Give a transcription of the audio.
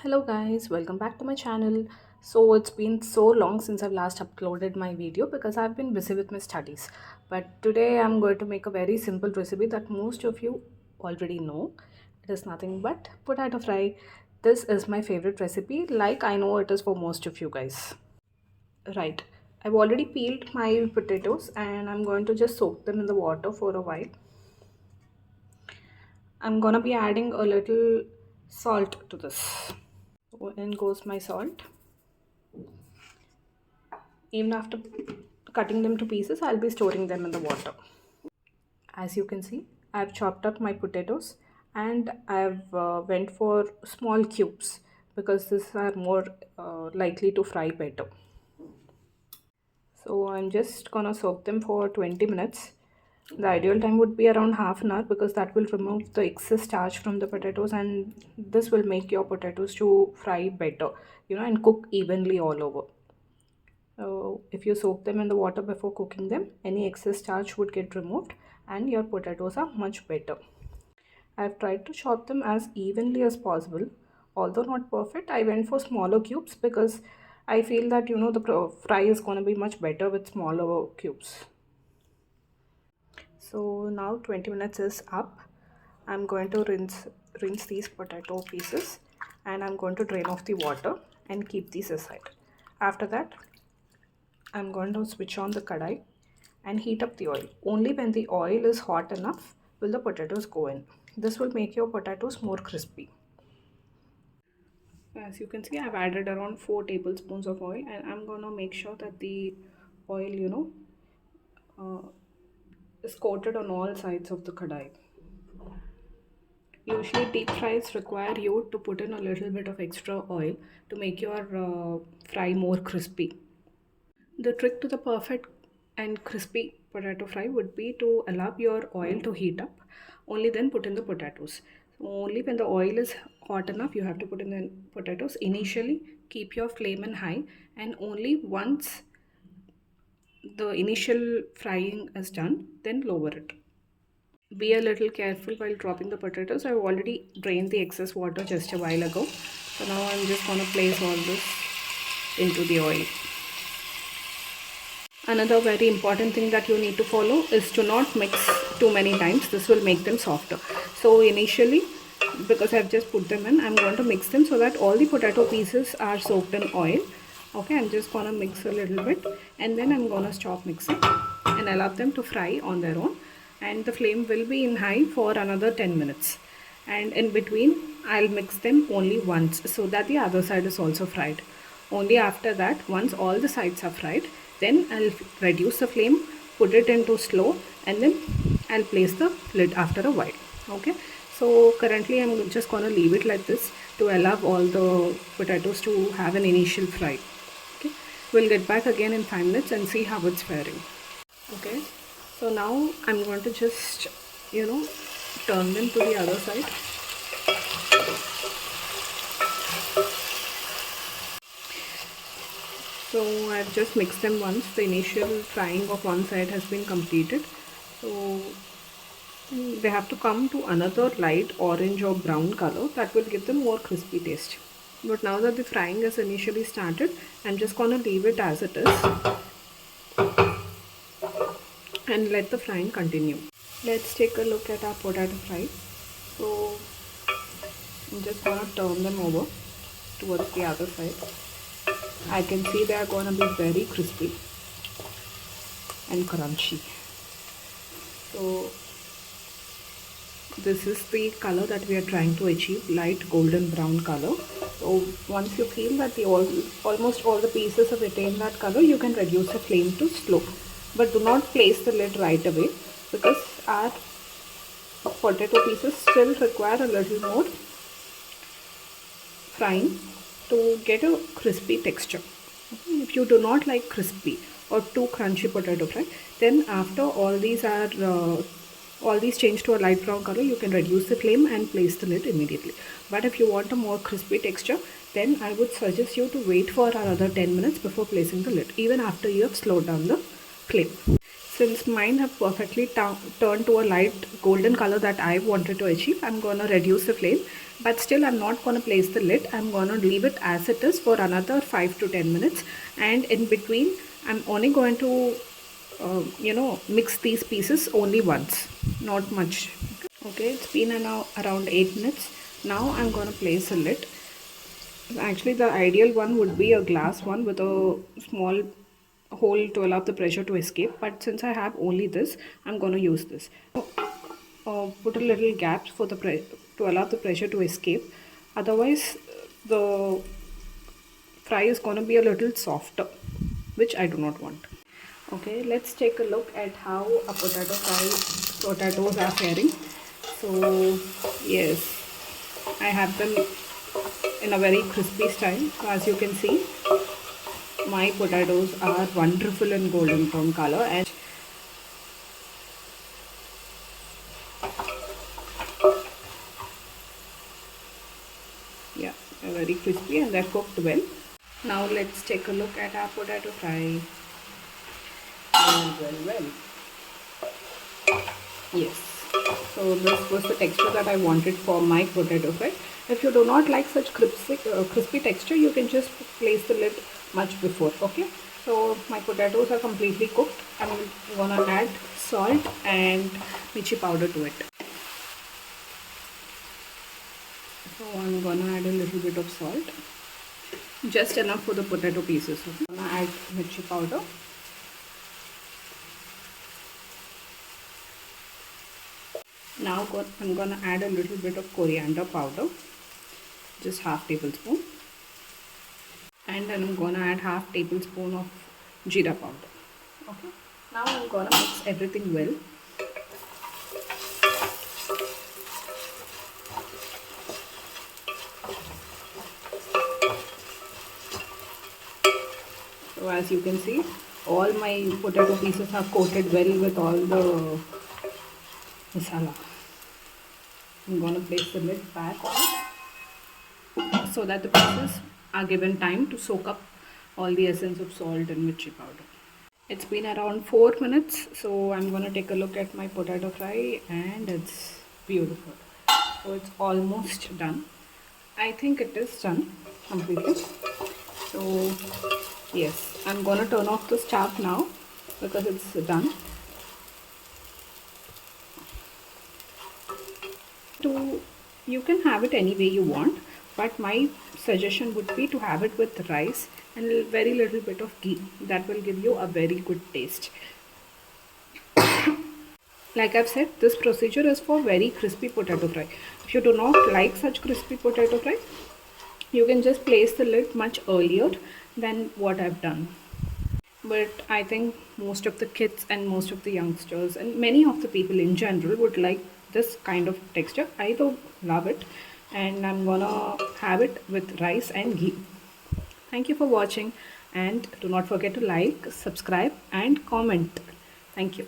Hello guys, welcome back to my channel. So it's been so long since I've last uploaded my video because I've been busy with my studies. But today I'm going to make a very simple recipe that most of you already know. It is nothing but potato fry. This is my favorite recipe, like I know it is for most of you guys. Right. I've already peeled my potatoes and I'm going to just soak them in the water for a while. I'm gonna be adding a little salt to this. So in goes my salt. Even after cutting them to pieces, I'll be storing them in the water. As you can see, I've chopped up my potatoes and I've went for small cubes because these are more likely to fry better. So I'm just gonna soak them for 20 minutes. The ideal time would be around half an hour because that will remove the excess starch from the potatoes and this will make your potatoes to fry better, and cook evenly all over. If you soak them in the water before cooking them, any excess starch would get removed and your potatoes are much better. I've tried to chop them as evenly as possible. Although not perfect, I went for smaller cubes because I feel that the fry is going to be much better with smaller cubes. So now 20 minutes is up. I'm going to rinse these potato pieces and I'm going to drain off the water and keep these aside. After that, I'm going to switch on the kadai and heat up the oil. Only when the oil is hot enough will the potatoes go in. This will make your potatoes more crispy. As you can see, I've added around 4 tablespoons of oil and I'm going to make sure that the oil, is coated on all sides of the kadai. Usually deep fries require you to put in a little bit of extra oil to make your fry more crispy. The trick to the perfect and crispy potato fry would be to allow your oil to heat up, only then put in the potatoes. So only when the oil is hot enough you have to put in the potatoes. Initially keep your flame in high and only once the initial frying is done then lower it. Be a little careful while dropping the potatoes. I've already drained the excess water just a while ago. So now I'm just going to place all this into the oil. Another very important thing that you need to follow is to not mix too many times. This will make them softer. So initially, because I've just put them in, I'm going to mix them so that all the potato pieces are soaked in oil. Okay, I'm just going to mix a little bit and then I'm going to stop mixing and allow them to fry on their own. And the flame will be in high for another 10 minutes. And in between, I'll mix them only once so that the other side is also fried. Only after that, once all the sides are fried, then I'll reduce the flame, put it into slow, and then I'll place the lid after a while. Okay, so currently I'm just gonna leave it like this to allow all the potatoes to have an initial fry. Okay, we'll get back again in 5 minutes and see how it's faring. Okay, so now I'm going to just turn them to the other side. So I've just mixed them once. The initial frying of one side has been completed. So they have to come to another light orange or brown color. That will give them more crispy taste. But now that the frying has initially started, I'm just going to leave it as it is and let the frying continue. Let's take a look at our potato fry. So I'm just going to turn them over towards the other side. I can see they are going to be very crispy and crunchy. So this is the color that we are trying to achieve, light golden brown color. So once you feel that almost all the pieces have attained that color, you can reduce the flame to slow. But do not place the lid right away because our potato pieces still require a little more frying to get a crispy texture. If you do not like crispy or too crunchy potato fry, then after all these change to a light brown color, you can reduce the flame and place the lid immediately. But if you want a more crispy texture, then I would suggest you to wait for another 10 minutes before placing the lid, even after you have slowed down the flame. Since mine have perfectly turned to a light golden color that I wanted to achieve, I'm going to reduce the flame. But still, I'm not going to place the lid. I'm going to leave it as it is for another 5 to 10 minutes. And in between, I'm only going to, mix these pieces only once, not much. Okay, it's been now around 8 minutes. Now I'm going to place a lid. Actually, the ideal one would be a glass one with a small hole to allow the pressure to escape. But since I have only this, I'm going to use this. Put a little gaps for the to allow the pressure to escape. Otherwise, the fry is going to be a little softer, which I do not want. Okay, let's take a look at how a potatoes are faring. So yes, I have them in a very crispy style. So as you can see, my potatoes are wonderful in golden brown color, and yeah, they're very crispy and they're cooked well. Now let's take a look at our potato fry. Well. Yes. So this was the texture that I wanted for my potato fry. If you do not like such crispy texture, you can just place the lid much before. Okay. So my potatoes are completely cooked. I'm gonna add salt and mirchi powder to it. So I'm gonna add a little bit of salt, just enough for the potato pieces. Okay? I'm gonna add mirchi powder. Now I'm gonna add a little bit of coriander powder, just half tablespoon, and then I'm gonna add half tablespoon of jeera powder. Okay. Now I'm gonna mix everything well. So as you can see, all my potato pieces are coated well with all the masala. I'm gonna place the lid back on so that the pieces are given time to soak up all the essence of salt and mirchi powder. It's been around 4 minutes, so I'm gonna take a look at my potato fry, and it's beautiful. So it's almost done. I think it is done completely. So yes, I'm gonna turn off the stove now because it's done. You can have it any way you want, but my suggestion would be to have it with rice and very little bit of ghee. That will give you a very good taste. Like I've said, this procedure is for very crispy potato fry. If you do not like such crispy potato fry, you can just place the lid much earlier than what I've done. But I think most of the kids and most of the youngsters and many of the people in general would like this kind of texture. I do love it, and I'm gonna have it with rice and ghee. Thank you for watching, and do not forget to like, subscribe and comment. Thank you.